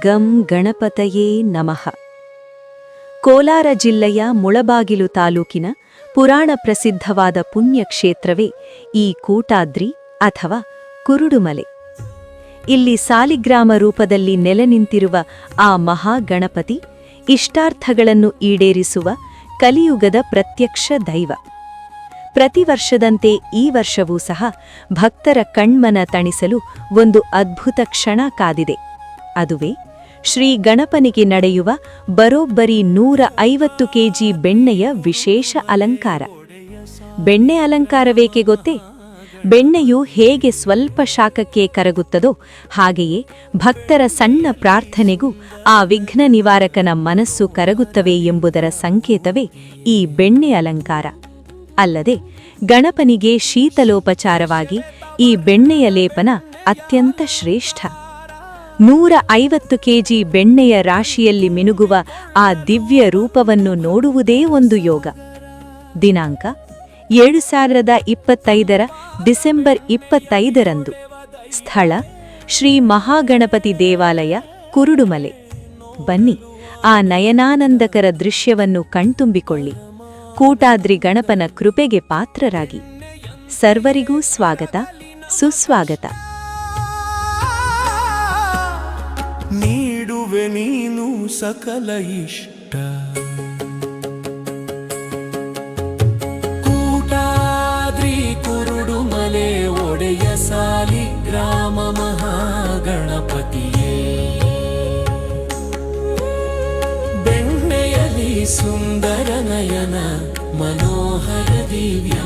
ಗಂ ಗಣಪತಯೇ ನಮಃ. ಕೋಲಾರ ಜಿಲ್ಲೆಯ ಮುಳಬಾಗಿಲು ತಾಲೂಕಿನ ಪುರಾಣ ಪ್ರಸಿದ್ಧವಾದ ಪುಣ್ಯಕ್ಷೇತ್ರವೇ ಈ ಕೂಟಾದ್ರಿ ಅಥವಾ ಕುರುಡುಮಲೆ. ಇಲ್ಲಿ ಸಾಲಿಗ್ರಾಮ ರೂಪದಲ್ಲಿ ನೆಲೆ ನಿಂತಿರುವ ಆ ಮಹಾಗಣಪತಿ ಇಷ್ಟಾರ್ಥಗಳನ್ನು ಈಡೇರಿಸುವ ಕಲಿಯುಗದ ಪ್ರತ್ಯಕ್ಷ ದೈವ. ಪ್ರತಿ ವರ್ಷದಂತೆ ಈ ವರ್ಷವೂ ಸಹ ಭಕ್ತರ ಕಣ್ಮನ ತಣಿಸಲು ಒಂದು ಅದ್ಭುತ ಕ್ಷಣ ಕಾದಿದೆ. ಅದುವೇ ಶ್ರೀ ಗಣಪನಿಗೆ ನಡೆಯುವ ಬರೋಬ್ಬರಿ 150 ಕೆಜಿ ಬೆಣ್ಣೆಯ ವಿಶೇಷ ಅಲಂಕಾರ. ಬೆಣ್ಣೆ ಅಲಂಕಾರವೇಕೆ ಗೊತ್ತೇ? ಬೆಣ್ಣೆಯು ಹೇಗೆ ಸ್ವಲ್ಪ ಶಾಖಕ್ಕೆ ಕರಗುತ್ತದೋ ಹಾಗೆಯೇ ಭಕ್ತರ ಸಣ್ಣ ಪ್ರಾರ್ಥನೆಗೂ ಆ ವಿಘ್ನ ನಿವಾರಕನ ಮನಸ್ಸು ಕರಗುತ್ತವೆ ಎಂಬುದರ ಸಂಕೇತವೇ ಈ ಬೆಣ್ಣೆ ಅಲಂಕಾರ. ಅಲ್ಲದೆ ಗಣಪನಿಗೆ ಶೀತಲೋಪಚಾರವಾಗಿ ಈ ಬೆಣ್ಣೆಯ ಲೇಪನ ಅತ್ಯಂತ ಶ್ರೇಷ್ಠ. 150 ಕೆಜಿ ಬೆಣ್ಣೆಯ ರಾಶಿಯಲ್ಲಿ ಮಿನುಗುವ ಆ ದಿವ್ಯ ರೂಪವನ್ನು ನೋಡುವುದೇ ಒಂದು ಯೋಗ. ದಿನಾಂಕ 2025 ಡಿಸೆಂಬರ್ 25ರಂದು. ಸ್ಥಳ ಶ್ರೀ ಮಹಾಗಣಪತಿ ದೇವಾಲಯ, ಕುರುಡುಮಲೆ. ಬನ್ನಿ, ಆ ನಯನಾನಂದಕರ ದೃಶ್ಯವನ್ನು ಕಣ್ತುಂಬಿಕೊಳ್ಳಿ. ಕೂಟಾದ್ರಿ ಗಣಪನ ಕೃಪೆಗೆ ಪಾತ್ರರಾಗಿ. ಸರ್ವರಿಗೂ ಸ್ವಾಗತ, ಸುಸ್ವಾಗತ. ನೀಡುವೆ ನೀನು ಸಕಲ ಇಷ್ಟ, ಕೂಟಾದ್ರಿ ಕುರುಡುಮಲೆ ಒಡೆಯ ಸಾಲಿಗ್ರಾಮ ಮಹಾಗಣಪತಿಯೇ. ಬೆಣ್ಣೆಯಲಿ ಸುಂದರ ನಯನ ಮನೋಹರ ದಿವ್ಯ